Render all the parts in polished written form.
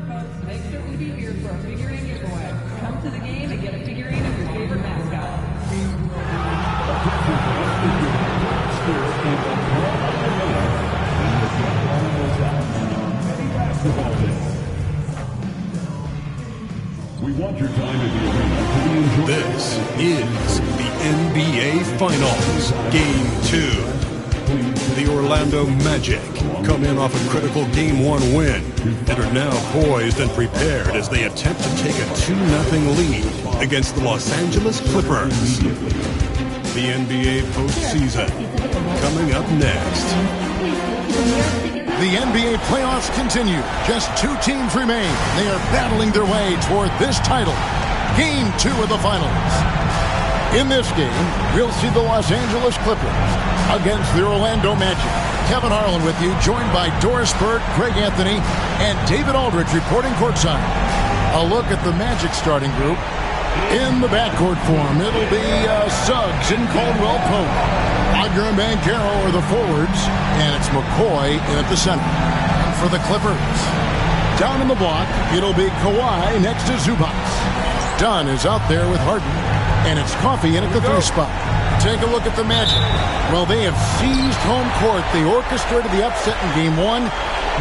Make certain to be here for our figurine giveaway. Come to the game and get a figurine of your favorite mascot. We want your time at the arena to be enjoyable. This is the NBA Finals, Game 2. The Orlando Magic come in off a critical Game 1 win and are now poised and prepared as they attempt to take a 2-0 lead against the Los Angeles Clippers. The NBA postseason coming up next. The NBA playoffs continue. Just 2 teams remain. They are battling their way toward this title. Game 2 of the finals. In this game, we'll see the Los Angeles Clippers against the Orlando Magic. Kevin Harlan with you, joined by Doris Burke, Greg Anthony, and David Aldridge reporting courtside. A look at the Magic starting group. In the backcourt form, it'll be Suggs and Caldwell Pope. Wagner and Mycareer are the forwards, and it's McCoy in at the center. And for the Clippers, down in the block, it'll be Kawhi next to Zubac. Dunn is out there with Harden, and it's Coffey in at the 3 spot. Take a look at the Magic. Well, they have seized home court. They orchestrated the upset in Game 1.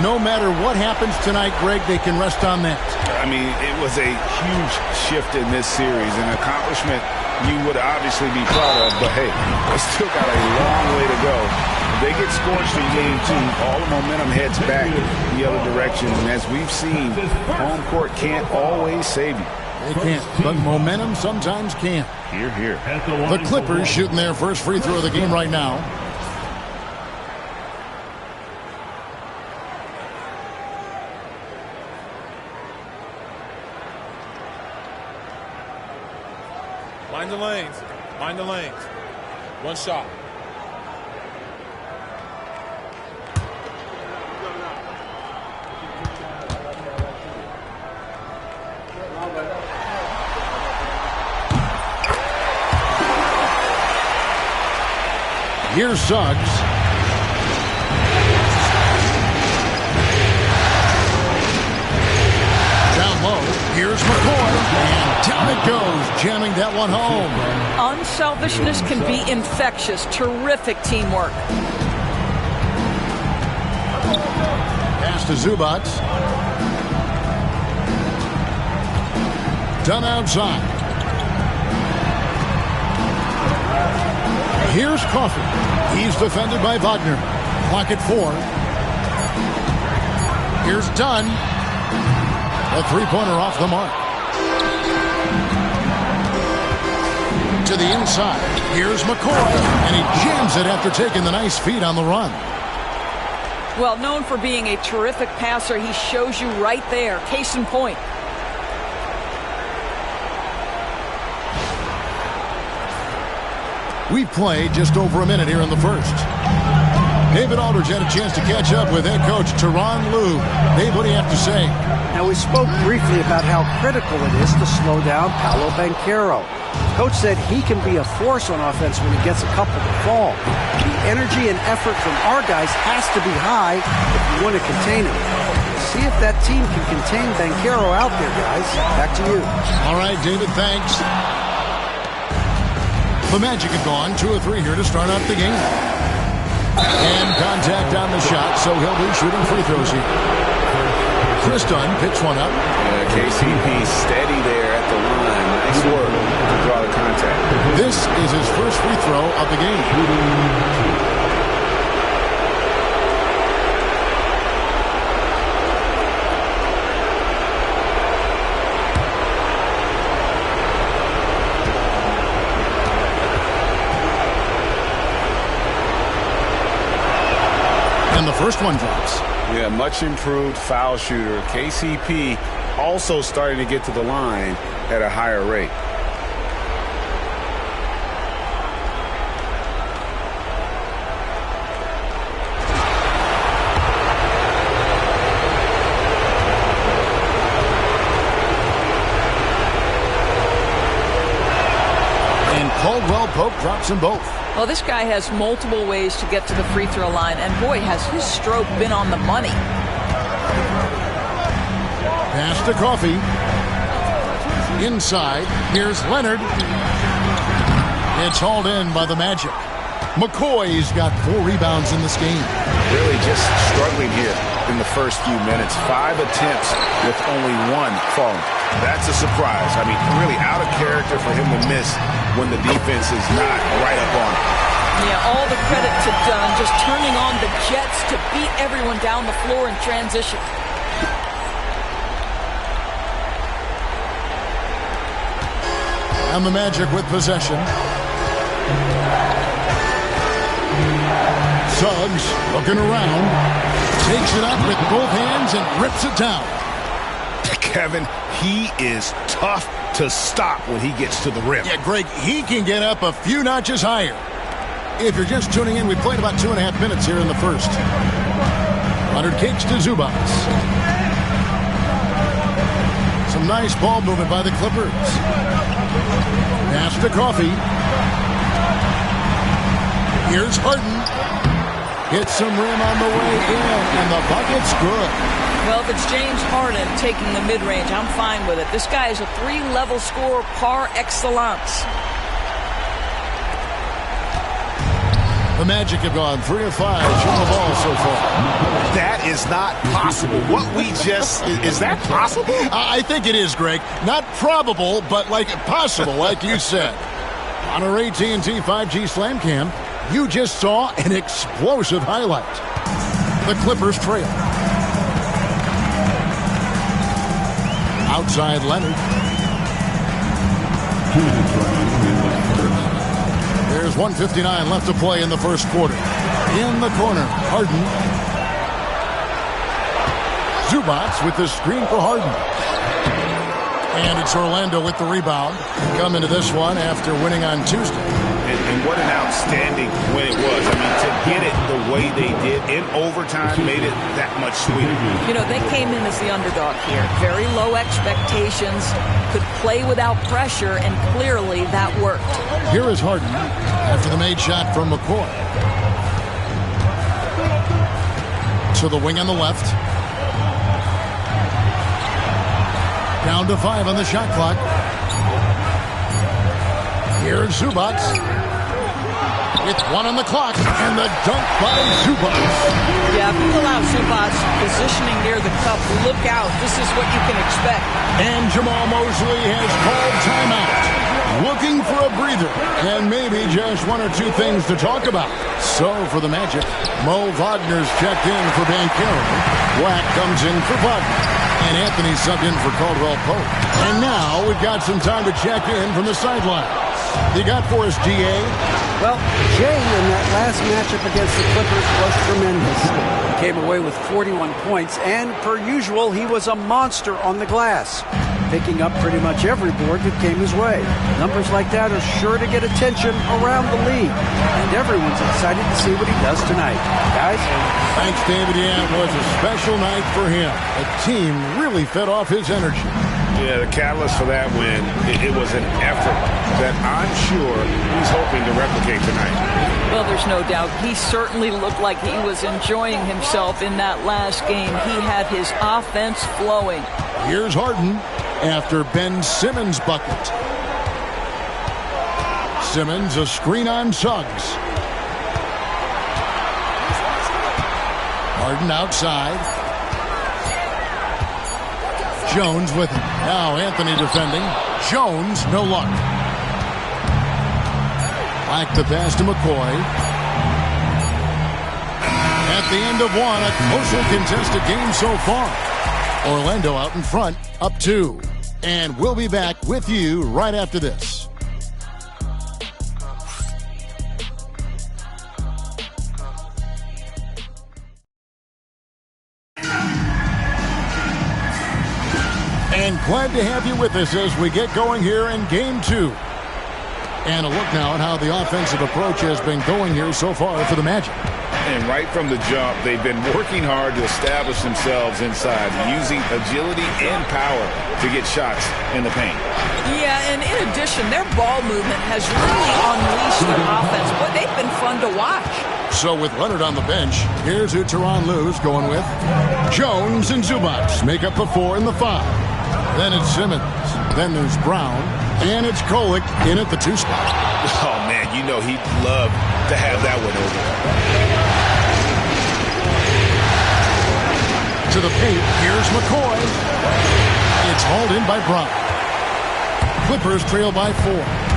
No matter what happens tonight, Greg, they can rest on that. I mean, it was a huge shift in this series, an accomplishment you would obviously be proud of, but hey, they still got a long way to go. If they get scorched in Game 2, all the momentum heads back the other direction, and as we've seen, home court can't always save you. They can't, but momentum sometimes can. Here, here. The Clippers shooting their first free throw of the game right now. Mind the lanes. Mind the lanes. One shot. Here's Suggs. Down low. Here's McCoy. And down it goes. Jamming that one home. Unselfishness can be infectious. Terrific teamwork. Pass to Zubac. Done outside. Here's Coffey. He's defended by Wagner. Clock at 4. Here's Dunn. A 3-pointer off the mark. To the inside. Here's McCoy. And he jams it after taking the nice feed on the run. Well, known for being a terrific passer, he shows you right there. Case in point. We've played just over a minute here in the first. David Aldridge had a chance to catch up with head coach Tyronn Lue. Dave, what do you have to say? Now, we spoke briefly about how critical it is to slow down Paolo Banchero. Coach said he can be a force on offense when he gets a couple to fall. The energy and effort from our guys has to be high if you want to contain him. See if that team can contain Banchero out there, guys. Back to you. All right, David, thanks. The Magic have gone 2 of 3 here to start out the game. And contact on the shot, so he'll be shooting free throws here. Chris Dunn picks one up. Yeah, KCP steady there at the line. Nice work to draw the contact. This is his first free throw of the game. The first one drops. Yeah, much improved foul shooter. KCP also starting to get to the line at a higher rate. And Caldwell Pope drops them both. Well, this guy has multiple ways to get to the free throw line, and boy, has his stroke been on the money. Pass to Coffee. Inside, here's Leonard. It's hauled in by the Magic. McCoy's got 4 rebounds in this game. Really just struggling here in the first few minutes. 5 attempts with only 1 falling. That's a surprise. I mean, really out of character for him to miss when the defense is not right up on him. Yeah, all the credit to Dunn, just turning on the Jets to beat everyone down the floor in transition. And the Magic with possession. Suggs looking around, takes it up with both hands and rips it down. Kevin, he is tough to stop when he gets to the rim. Yeah, Greg, he can get up a few notches higher. If you're just tuning in, we played about 2.5 minutes here in the first. Leonard kicks to Zubac. Some nice ball movement by the Clippers. Pass to Coffee. Here's Harden. Hits some rim on the way in, and the bucket's good. Well, if it's James Harden taking the mid-range, I'm fine with it. This guy is a 3-level scorer par excellence. The Magic have gone 3 of 5 shooting the ball so far. That is not possible. What we just... Is that possible? I think it is, Greg. Not probable, but like possible, like you said. On our AT&T 5G Slam Cam, you just saw an explosive highlight. The Clippers trail. Outside Leonard. There's 1:59 left to play in the first quarter. In the corner, Harden. Zubac with the screen for Harden. And it's Orlando with the rebound. Come into this one after winning on Tuesday. And what an outstanding win it was. I mean, to get it the way they did in overtime made it that much sweeter. You know, they came in as the underdog here. Very low expectations, could play without pressure, and clearly that worked. Here is Harden after the made shot from McCoy. To the wing on the left. Down to 5 on the shot clock. Here's Zubac. With 1 on the clock, and the dunk by Zubac. Yeah, if you allow Zubac positioning near the cup, look out. This is what you can expect. And Jamal Mosley has called timeout. Looking for a breather, and maybe just 1 or 2 things to talk about. So for the Magic, Mo Wagner's checked in for Bankero. Wack comes in for Wagner. And Anthony subbed in for Caldwell Pope. And now we've got some time to check in from the sideline. You got for us, GA? Well, Jay in that last matchup against the Clippers was tremendous. He came away with 41 points, and per usual, he was a monster on the glass, picking up pretty much every board that came his way. Numbers like that are sure to get attention around the league, and everyone's excited to see what he does tonight. Guys? Thanks, David. Yeah, it was a special night for him. The team really fed off his energy. Yeah, the catalyst for that win, it was an effort that I'm sure he's hoping to replicate tonight. Well, there's no doubt. He certainly looked like he was enjoying himself in that last game. He had his offense flowing. Here's Harden after Ben Simmons' bucket. Simmons, a screen on Suggs. Harden outside. Jones with him. Now Anthony defending. Jones, no luck. Like the pass to McCoy. At the end of 1, a closely contested game so far. Orlando out in front, up 2. And we'll be back with you right after this. And glad to have you with us as we get going here in Game 2. And a look now at how the offensive approach has been going here so far for the Magic. And right from the jump, they've been working hard to establish themselves inside, using agility and power to get shots in the paint. Yeah, and in addition, their ball movement has really unleashed their offense. Boy, they've been fun to watch. So with Leonard on the bench, here's who Tyronn Lue's going with. Jones and Zubac make up the 4 and the 5. Then it's Simmons. Then there's Brown. And it's Kolek in at the 2 spot. Oh, man, you know he'd love to have that one over. To the paint, here's McCoy. It's hauled in by Brown. Clippers trail by 4.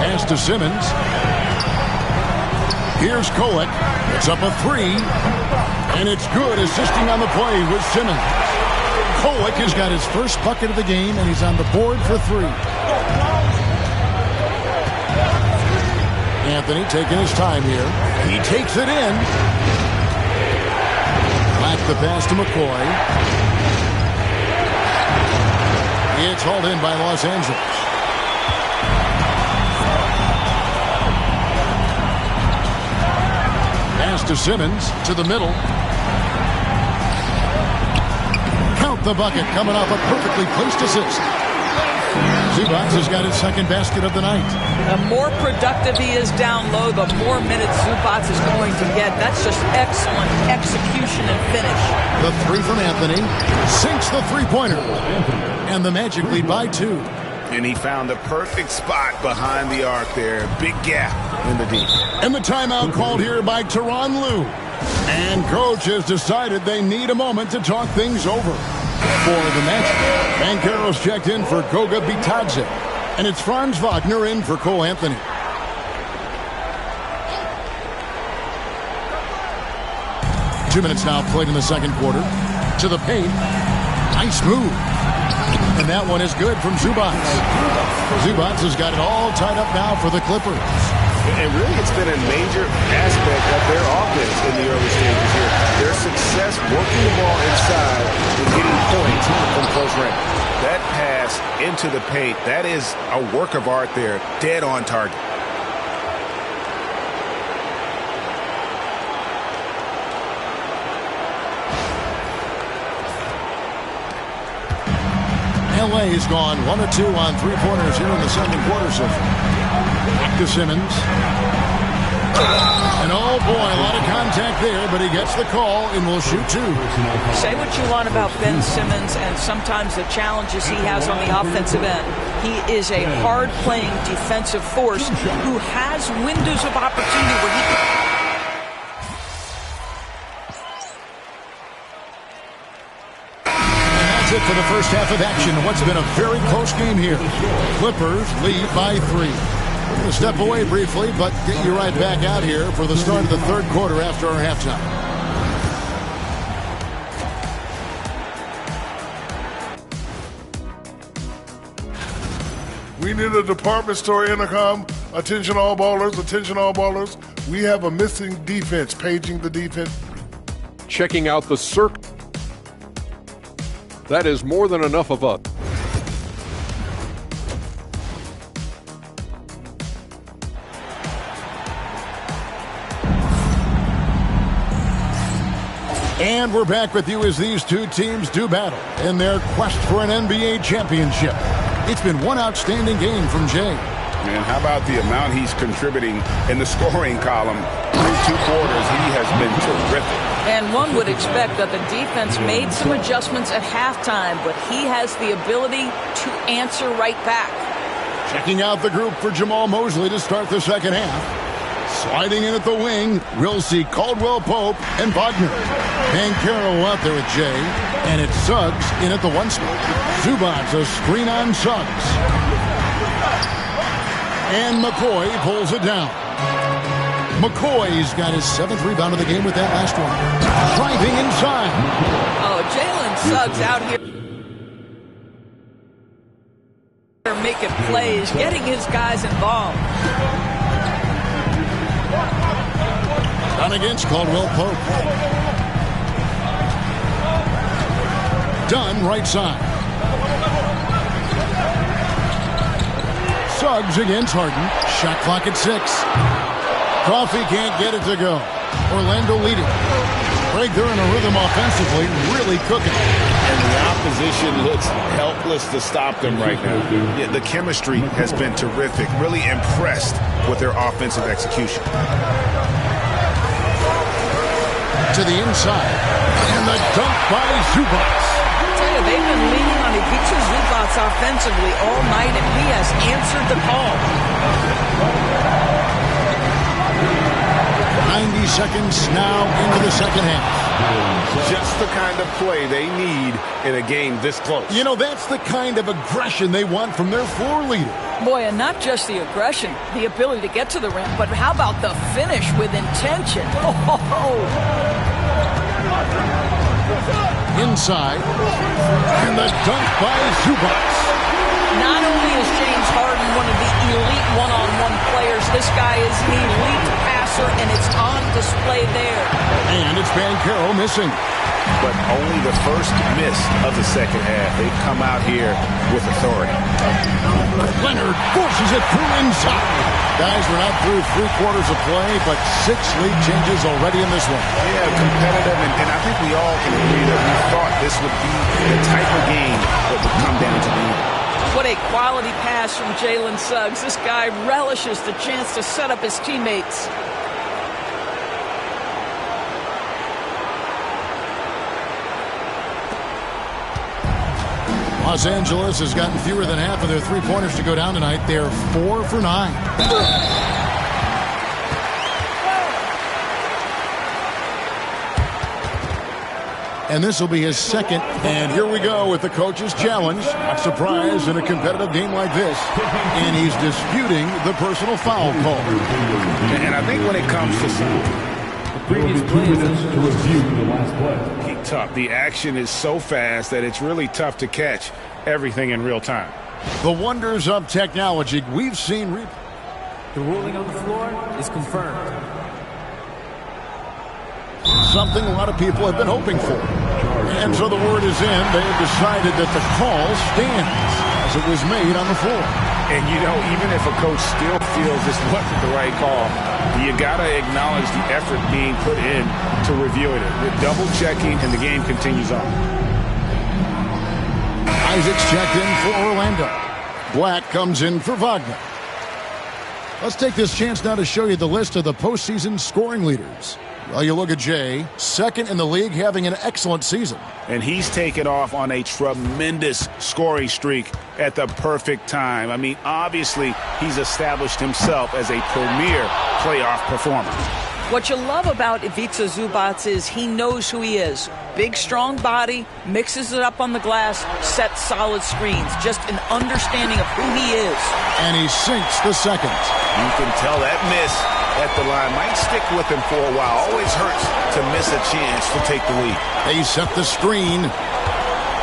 Pass to Simmons. Here's Kolek. It's up a 3. And it's good. Assisting on the play with Simmons. Kolek has got his first bucket of the game, and he's on the board for 3. Anthony taking his time here. He takes it in. Back the pass to McCoy. It's hauled in by Los Angeles. Pass to Simmons to the middle. Count the bucket coming off a perfectly placed assist. Zubac has got his second basket of the night. The more productive he is down low, the more minutes Zubac is going to get. That's just excellent execution and finish. The 3 from Anthony sinks the three-pointer. And the Magic lead by 2. And he found the perfect spot behind the arc there. Big gap in the deep. And the timeout called here by Tyronn Lue. And coach has decided they need a moment to talk things over. For the Magic, Banchero's checked in for Goga Bitadze. And it's Franz Wagner in for Cole Anthony. Two minutes now played in the second quarter. To the paint. Nice move. And that one is good from Zubac. Zubac has got it all tied up now for the Clippers. And really, it's been a major aspect of their offense in the early stages here. Their success working the ball inside and getting points from close range. That pass into the paint, that is a work of art there, dead on target. LA has gone 1 of 2 on 3-pointers here in the second quarter so far. Back to Simmons. And oh boy, a lot of contact there, but he gets the call and will shoot 2. Say what you want about Ben Simmons and sometimes the challenges he has on the offensive end. He is a hard-playing defensive force who has windows of opportunity where he can... It for the first half of action. What's been a very close game here. Clippers lead by 3. We're going to step away briefly, but get you right back out here for the start of the third quarter after our halftime. We need a department store intercom. Attention all ballers, attention all ballers. We have a missing defense. Paging the defense. Checking out the circle. That is more than enough of us. And we're back with you as these two teams do battle in their quest for an NBA championship. It's been one outstanding game from Jay. And how about the amount he's contributing in the scoring column? Through 2 quarters, he has been terrific. And one would expect that the defense made some adjustments at halftime, but he has the ability to answer right back. Checking out the group for Jamal Mosley to start the second half. Sliding in at the wing, we'll see Caldwell Pope and Wagner. Banchero out there with Jay, and it's Suggs in at the 1 spot. Zubac a screen on Suggs. And McCoy pulls it down. McCoy's got his 7th rebound of the game with that last one. Driving inside. Oh, Jalen Suggs out here making plays, getting his guys involved. On against Caldwell Pope. Dunn right side. Suggs against Harden. Shot clock at 6. Coffee can't get it to go. Orlando leading. Greg, they're in a rhythm offensively, really cooking. And the opposition looks helpless to stop them right now. Yeah, the chemistry has been terrific. Really impressed with their offensive execution. To the inside. And the dunk by Zubac. They've been leaning on Ivica Zubac offensively all night, and he has answered the call. 90 seconds now into the second half. Just the kind of play they need in a game this close. You know, that's the kind of aggression they want from their floor leader. Boy, and not just the aggression, the ability to get to the rim, but how about the finish with intention? Inside. And the dunk by Zubac. Not only is James Harden one of the elite one-on-one players, this guy is an elite passer, and it's on display there. And it's Banchero missing. But only the first miss of the second half. They've come out here with authority. Leonard forces it through inside. Guys, we're not through 3 quarters of play, but 6 lead changes already in this one. Yeah, competitive, and I think we all can agree that we thought this would be the type of game that would come down to the end. What a quality pass from Jalen Suggs. This guy relishes the chance to set up his teammates. Los Angeles has gotten fewer than half of their 3-pointers to go down tonight. They're 4 for 9. And this will be his second. And here we go with the coach's challenge. Not surprised in a competitive game like this. And he's disputing the personal foul call. And I think when it comes to previous play, 2 minutes to review the last play. Tough. The action is so fast that it's really tough to catch everything in real time. The wonders of technology. We've seen. The ruling on the floor is confirmed. Something a lot of people have been hoping for. And so the word is in. They have decided that the call stands as it was made on the floor. And, you know, even if a coach still feels this wasn't the right call, you got to acknowledge the effort being put in to reviewing it. With double-checking, and the game continues on. Isaac's checked in for Orlando. Black comes in for Wagner. Let's take this chance now to show you the list of the postseason scoring leaders. Well, you look at Jay, second in the league, having an excellent season. And he's taken off on a tremendous scoring streak at the perfect time. I mean, obviously, he's established himself as a premier playoff performer. What you love about Ivica Zubac is he knows who he is. Big, strong body, mixes it up on the glass, sets solid screens. Just an understanding of who he is. And he sinks the second. You can tell that miss at the line might stick with him for a while. Always hurts to miss a chance to take the lead. They set the screen.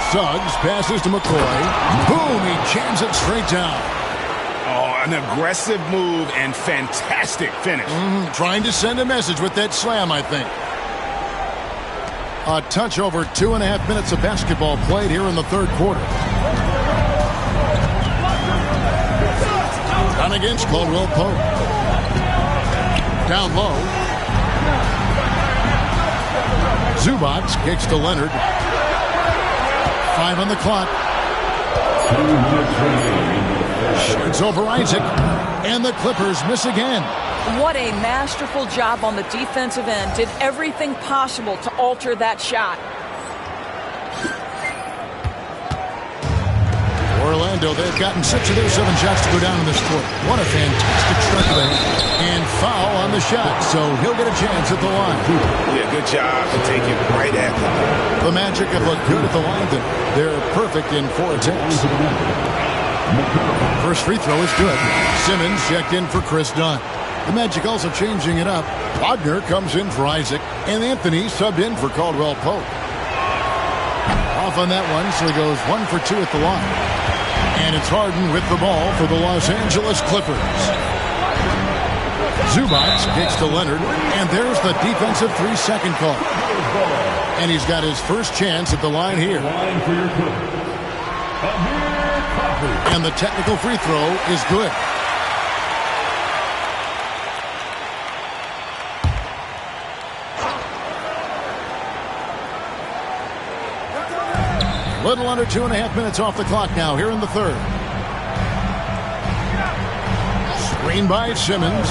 Suggs passes to McCoy. Boom, he jams it straight down. Oh, an aggressive move and fantastic finish. Trying to send a message with that slam, I think. A touch over 2.5 minutes of basketball played here in the third quarter. On against Caldwell Pope. Down low. Zubac kicks to Leonard. 5 on the clock. Shoots over Isaac. And the Clippers miss again. What a masterful job on the defensive end. Did everything possible to alter that shot. Orlando, they've gotten 6 of their 7 shots to go down in this quarter. What a fantastic stretch there. And foul on the shot, so he'll get a chance at the line. Yeah, good job to take it right at them. The Magic have looked good at the line. They're perfect in 4 attempts. First free throw is good. Simmons checked in for Chris Dunn. The Magic also changing it up. Wagner comes in for Isaac, and Anthony subbed in for Caldwell Pope. Off on that one, so he goes 1 for 2 at the line. And it's Harden with the ball for the Los Angeles Clippers. Zubac kicks to Leonard, and there's the defensive 3-second call. And he's got his first chance at the line here. And the technical free throw is good. Little under 2.5 minutes off the clock now here in the third. Screen by Simmons.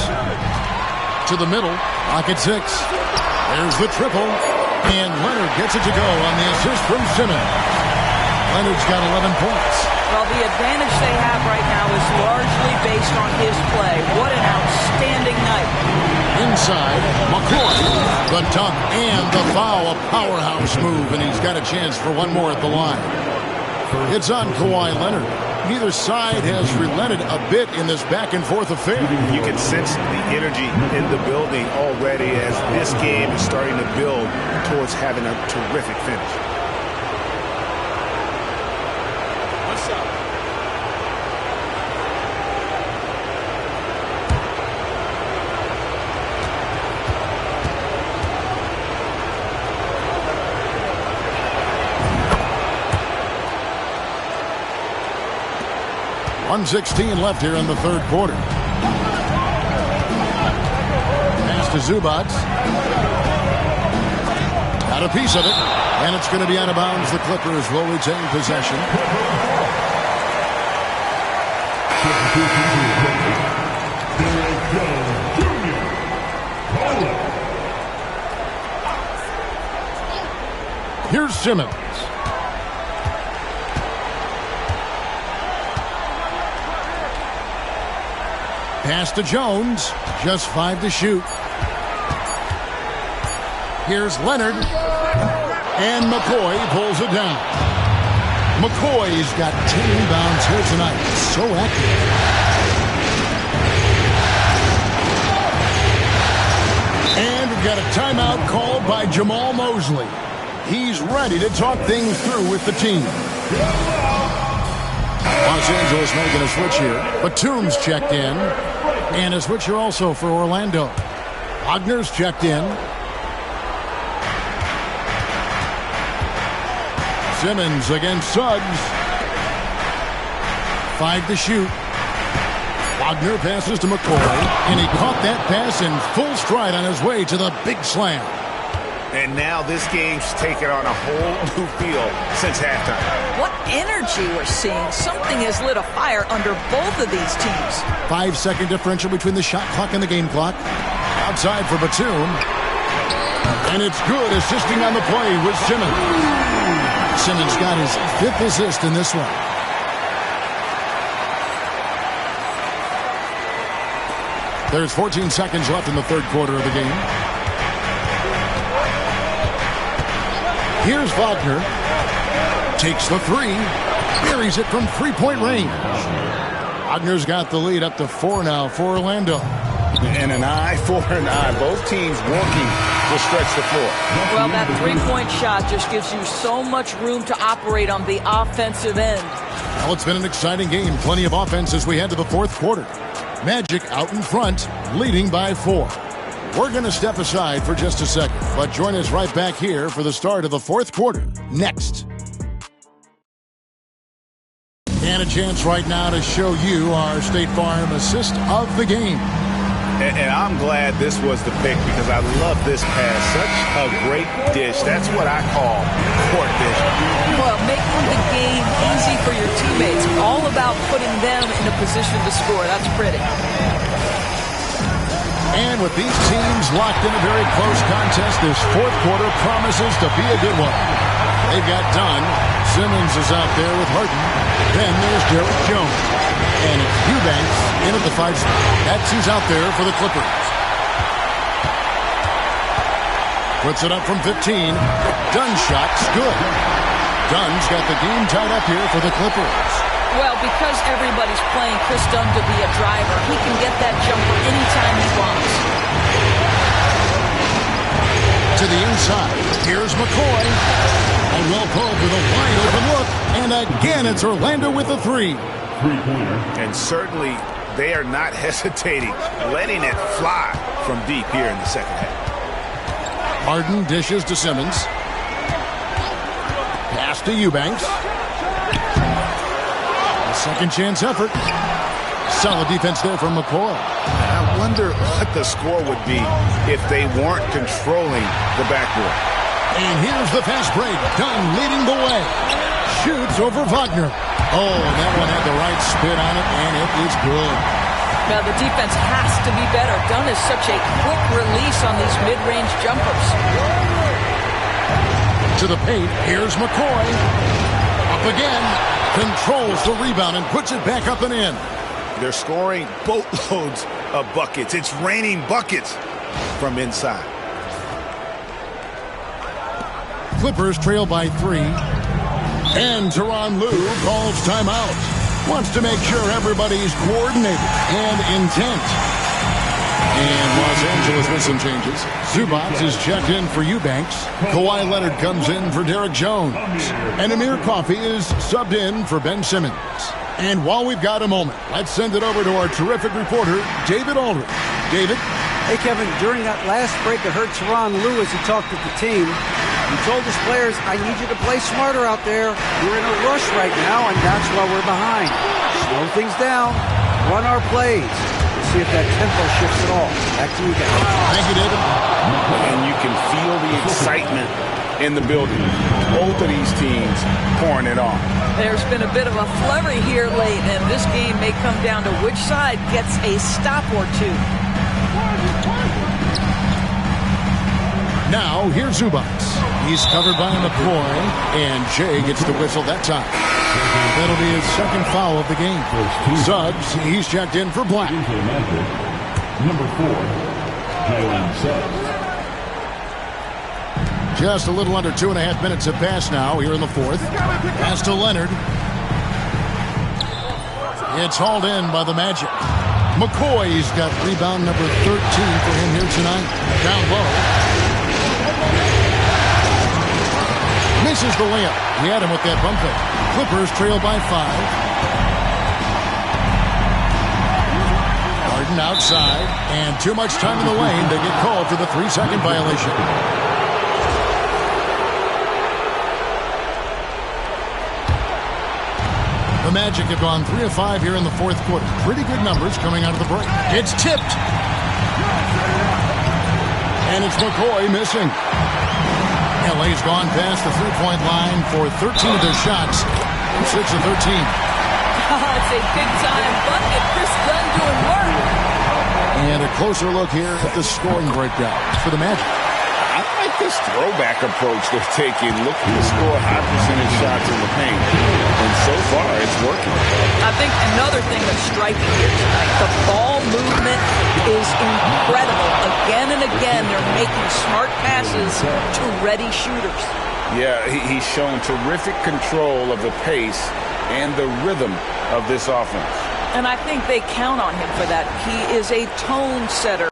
To the middle. Pocket 6. There's the triple. And Leonard gets it to go on the assist from Simmons. Leonard's got 11 points. Well, the advantage they have right now is largely based on his play. What an outstanding night. Inside, McCoy, the dunk and the foul, a powerhouse move, and he's got a chance for one more at the line. It's on Kawhi Leonard. Neither side has relented a bit in this back-and-forth affair. You can sense the energy in the building already as this game is starting to build towards having a terrific finish. What's up? .116 left here in the third quarter. Pass to Zubac. Got a piece of it. And it's going to be out of bounds. The Clippers will retain possession. Here's Simmons. Pass to Jones. Just 5 to shoot. Here's Leonard. And McCoy pulls it down. McCoy's got 10 rebounds here tonight. So active. And we've got a timeout called by Jamal Mosley. He's ready to talk things through with the team. Los Angeles making a switch here. Batum's checked in. And a switch here also for Orlando. Wagner's checked in. Simmons against Suggs. 5 to shoot. Wagner passes to McCoy. And he caught that pass in full stride on his way to the big slam. And now this game's taken on a whole new feel since halftime. What energy we're seeing. Something has lit a fire under both of these teams. 5-second differential between the shot clock and the game clock. Outside for Batum. And it's good, assisting on the play with Simmons. Simmons got his 5th assist in this one. There's 14 seconds left in the third quarter of the game. Here's Wagner. Takes the 3. Buries it from three-point range. Wagner's got the lead up to 4 now for Orlando. And an eye for an eye. Both teams working to stretch the floor. Well, that three-point shot just gives you so much room to operate on the offensive end. Well, it's been an exciting game. Plenty of offense as we head to the fourth quarter. Magic out in front, leading by 4. We're going to step aside for just a second, but join us right back here for the start of the fourth quarter next. And a chance right now to show you our State Farm assist of the game. And I'm glad this was the pick because I love this pass. Such a great dish. That's what I call court vision. Well, making the game easy for your teammates. All about putting them in a position to score. That's pretty. And with these teams locked in a very close contest, this fourth quarter promises to be a good one. They've got Dunn. Simmons is out there with Harden. Then there's Derrick Jones. And it's Eubanks in at the 5 spot. That's who's out there for the Clippers. Puts it up from 15. Dunn's shot's good. Dunn's got the game tied up here for the Clippers. Well, because everybody's playing Chris Dunn to be a driver, he can get that jumper anytime he wants. To the inside. Here's McCoy. And well pulled with a wide open look. And again, it's Orlando with a 3. And certainly they are not hesitating, letting it fly from deep here in the second half. Harden dishes to Simmons. Pass to Eubanks. A second chance effort. Solid defense there from McCoy. I wonder what the score would be if they weren't controlling the backboard. And here's the fast break. Dunn leading the way. shoots over Wagner. Oh, and that one had the right spin on it, and it is good. Now, the defense has to be better. Dunn is such a quick release on these mid-range jumpers. To the paint, here's McCoy. Up again. Controls the rebound and puts it back up and in. They're scoring boatloads of buckets. It's raining buckets from inside. Clippers trail by 3. And Tyronn Lue calls timeout. Wants to make sure everybody's coordinated and intent. And Los Angeles with some changes. Zubats is checked in for Eubanks. Kawhi Leonard comes in for Derek Jones. And Amir Coffey is subbed in for Ben Simmons. And while we've got a moment, let's send it over to our terrific reporter, David Aldridge. David? Hey, Kevin, during that last break, I heard Tyronn Lue as he talked with the team. He told his players, I need you to play smarter out there. We're in a rush right now, and that's why we're behind. Slow things down. Run our plays. We'll see if that tempo shifts at all. Back to you guys. Thank you, David. And you can feel the excitement in the building. Both of these teams pouring it on. There's been a bit of a flurry here late, and this game may come down to which side gets a stop or two. Now, here's Zubats. He's covered by McCoy, and Jay gets the whistle that time. That'll be his second foul of the game. Suggs, he's checked in for Black. Number 4, Jalen Suggs. Just a little under 2.5 minutes have passed now here in the fourth. Pass to Leonard. It's hauled in by the Magic. McCoy's got rebound number 13 for him here tonight. Down low. Misses the layup. He had him with that bump fake. Clippers trail by 5. Harden outside. And too much time in the lane to get called for the 3-second violation. The Magic have gone 3 of 5 here in the fourth quarter. Pretty good numbers coming out of the break. It's tipped. And it's McCoy missing. LA's gone past the three-point line for 13 of their shots. 6 of 13. It's a big-time bucket. Chris Dunn doing work. And a closer look here at the scoring breakdown for the Magic. I like this throwback approach they're taking, looking to score high percentage shots in the paint. And so far, it's working. I think another thing that's striking here tonight, the ball movement is incredible. Again and again, they're making smart passes to ready shooters. Yeah, he's shown terrific control of the pace and the rhythm of this offense. And I think they count on him for that. He is a tone setter.